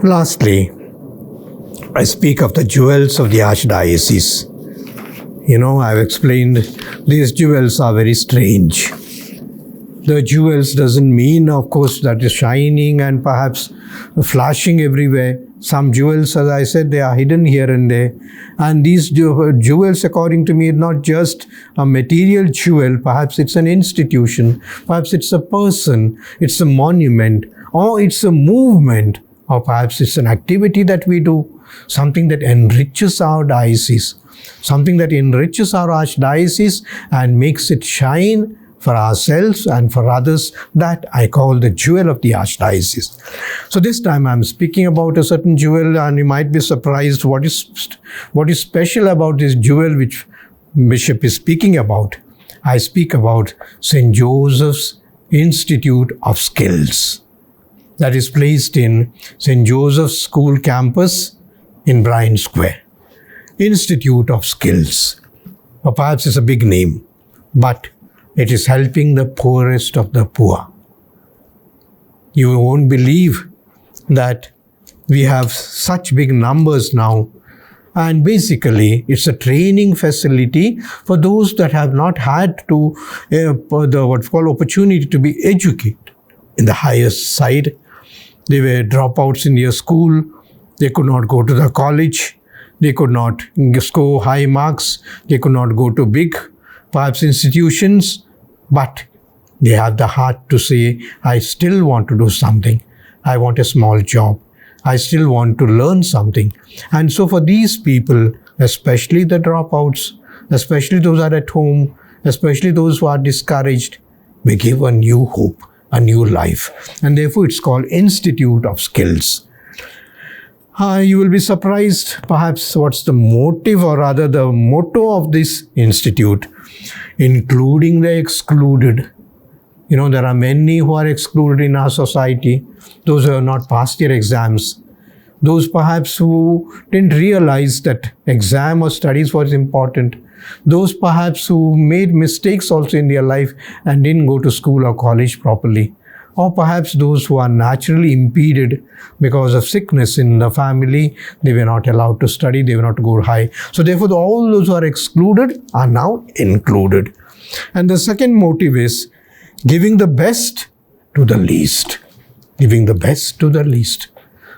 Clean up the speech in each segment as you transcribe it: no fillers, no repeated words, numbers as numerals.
Lastly, I speak of the jewels of the Archdiocese. I've explained these jewels are very strange. The jewels doesn't mean, of course, that is shining and perhaps flashing everywhere. Some jewels, as I said, they are hidden here and there. And these jewels, according to me, are not just a material jewel. Perhaps it's an institution. Perhaps it's a person. It's a monument. Or it's a movement. Or perhaps it's an activity that we do. Something that enriches our diocese. Something that enriches our Archdiocese and makes it shine for ourselves and for others. That I call the jewel of the Archdiocese. So this time I'm speaking about a certain jewel, and you might be surprised what is special about this jewel which Bishop is speaking about. I speak about St. Joseph's Institute of Skills that is placed in St. Joseph's School campus in Bryan Square. Institute of Skills. Or perhaps it's a big name, but it is helping the poorest of the poor. You won't believe that we have such big numbers now. And basically, it's a training facility for those that have not had to what's called opportunity to be educated in the highest side. They were dropouts in their school. They could not go to the college. They could not score high marks. They could not go to big, perhaps, institutions. But they have the heart to say, I still want to do something. I want a small job. I still want to learn something. And so for these people, especially the dropouts, especially those who are at home, especially those who are discouraged, we give a new hope, a new life. And therefore it's called Institute of Skills. You will be surprised perhaps what's the motive, or rather the motto of this institute. Including the excluded. There are many who are excluded in our society. Those who have not passed their exams. Those perhaps who didn't realize that exam or studies was important. Those perhaps who made mistakes also in their life and didn't go to school or college properly. Or perhaps those who are naturally impeded because of sickness in the family. They were not allowed to study, they were not to go high. So therefore, all those who are excluded are now included. And the second motive is giving the best to the least. Giving the best to the least.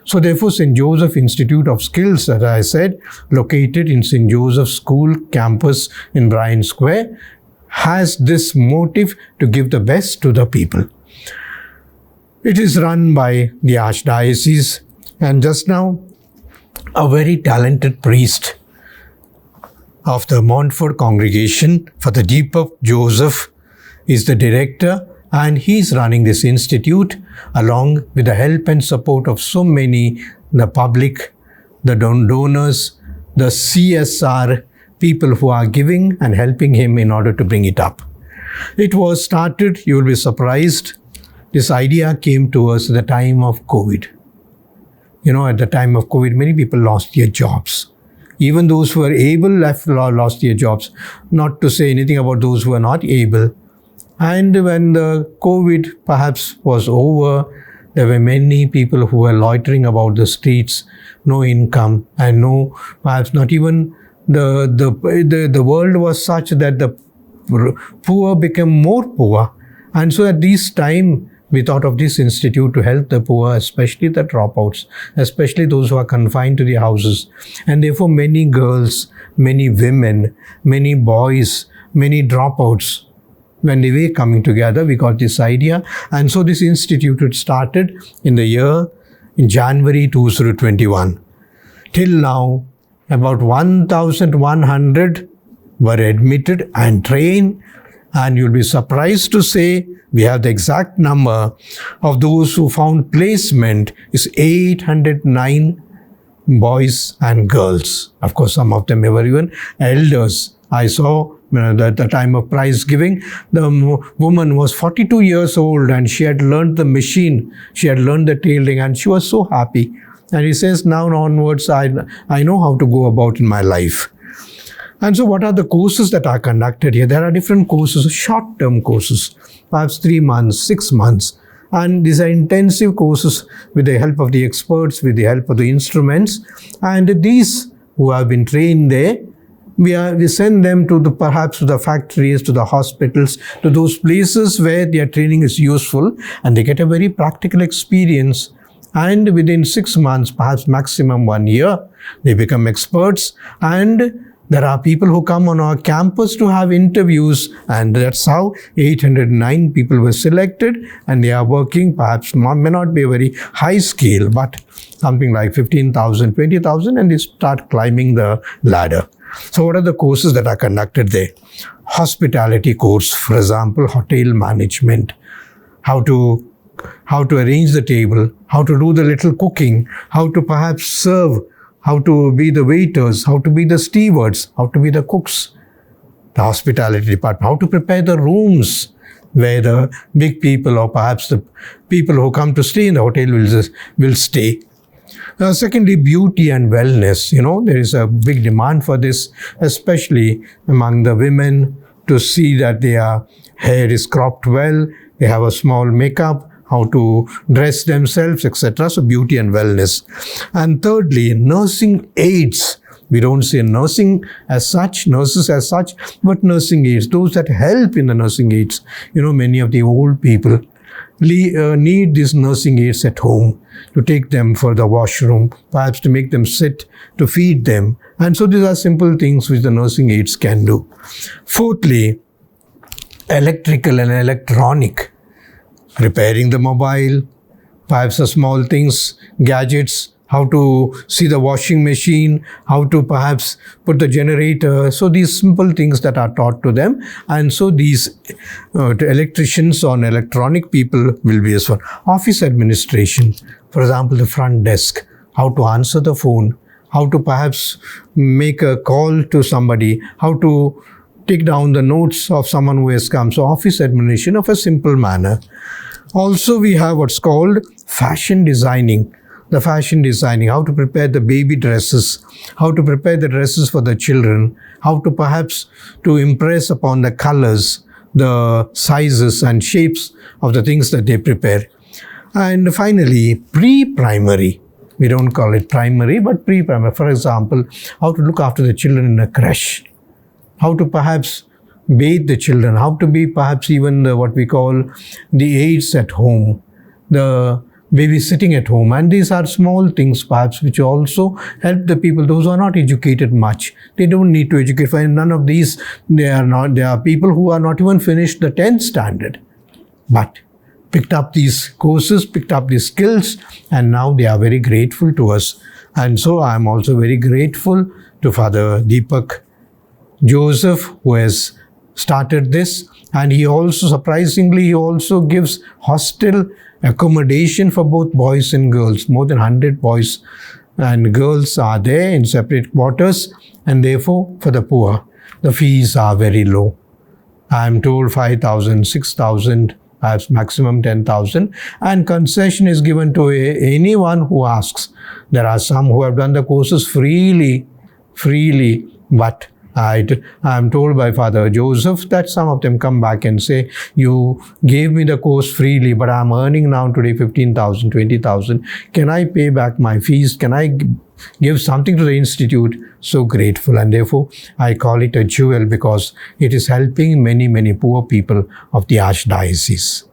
So therefore, St. Joseph Institute of Skills, as I said, located in St. Joseph School campus in Bryan Square, has this motive to give the best to the people. It is run by the Archdiocese, and just now a very talented priest of the Montfort congregation, Father Deepak Joseph, is the director, and he's running this institute along with the help and support of so many, the public, the donors, the CSR people who are giving and helping him in order to bring it up. It was started, you will be surprised, this idea came to us at the time of COVID. At the time of COVID, many people lost their jobs. Even those who were able lost their jobs. Not to say anything about those who were not able. And when the COVID perhaps was over, there were many people who were loitering about the streets, no income, and no, perhaps not even the world was such that the poor became more poor. And so at this time, we thought of this institute to help the poor, especially the dropouts, especially those who are confined to their houses. And therefore many girls, many women, many boys, many dropouts, when they were coming together, we got this idea. And so this institute started in January 2021. Till now, about 1,100 were admitted and trained. And you'll be surprised to say we have the exact number of those who found placement is 809 boys and girls. Of course, some of them were even elders. I saw at the time of prize giving, the woman was 42 years old and she had learned the machine. She had learned the tailoring and she was so happy. And he says, now onwards, I know how to go about in my life. And so what are the courses that are conducted here? There are different courses, short-term courses, perhaps 3 months, 6 months. And these are intensive courses with the help of the experts, with the help of the instruments. And these who have been trained there, we send them to perhaps to the factories, to the hospitals, to those places where their training is useful, and they get a very practical experience. And within 6 months, perhaps maximum 1 year, they become experts. And there are people who come on our campus to have interviews, and that's how 809 people were selected, and they are working, perhaps may not be a very high scale, but something like 15,000, 20,000, and they start climbing the ladder. So what are the courses that are conducted there? Hospitality course, for example, hotel management, how to arrange the table, how to do the little cooking, how to perhaps serve, how to be the waiters, how to be the stewards, how to be the cooks, the hospitality department, how to prepare the rooms where the big people or perhaps the people who come to stay in the hotel will stay. Secondly, beauty and wellness. There is a big demand for this, especially among the women, to see that their hair is cropped well, they have a small makeup, how to dress themselves, etc. So beauty and wellness. And thirdly, nursing aids. We don't say nursing as such, nurses as such, but nursing aids, those that help in the nursing aids. Many of the old people need these nursing aids at home to take them for the washroom, perhaps to make them sit, to feed them. And so these are simple things which the nursing aids can do. Fourthly, electrical and electronic. Repairing the mobile, perhaps the small things, gadgets, how to see the washing machine, how to perhaps put the generator. So these simple things that are taught to them. And so these electricians or electronic people will be useful. Office administration, for example, the front desk, how to answer the phone, how to perhaps make a call to somebody, how to take down the notes of someone who has come. So office administration of a simple manner. Also, we have what's called fashion designing. The fashion designing, how to prepare the baby dresses, how to prepare the dresses for the children, how to perhaps to impress upon the colors, the sizes and shapes of the things that they prepare. And finally, pre-primary. We don't call it primary, but pre-primary. For example, how to look after the children in a creche, how to perhaps bathe the children, how to be perhaps even what we call the aides at home, the babysitting at home. And these are small things perhaps which also help the people, those who are not educated much. They don't need to educate. For none of these, there are people who are not even finished the 10th standard, but picked up these courses, picked up these skills, and now they are very grateful to us. And so I am also very grateful to Father Deepak Joseph, who has started this. And he also, surprisingly, he also gives hostel accommodation for both boys and girls. More than 100 boys and girls are there in separate quarters, and therefore for the poor the fees are very low. I am told 5,000, 6,000, perhaps maximum 10,000, and concession is given to anyone who asks. There are some who have done the courses freely, but I am told by Father Joseph that some of them come back and say, you gave me the course freely, but I am earning now today 15,000, 20,000. Can I pay back my fees? Can I give something to the institute? So grateful. And therefore, I call it a jewel because it is helping many, many poor people of the Archdiocese.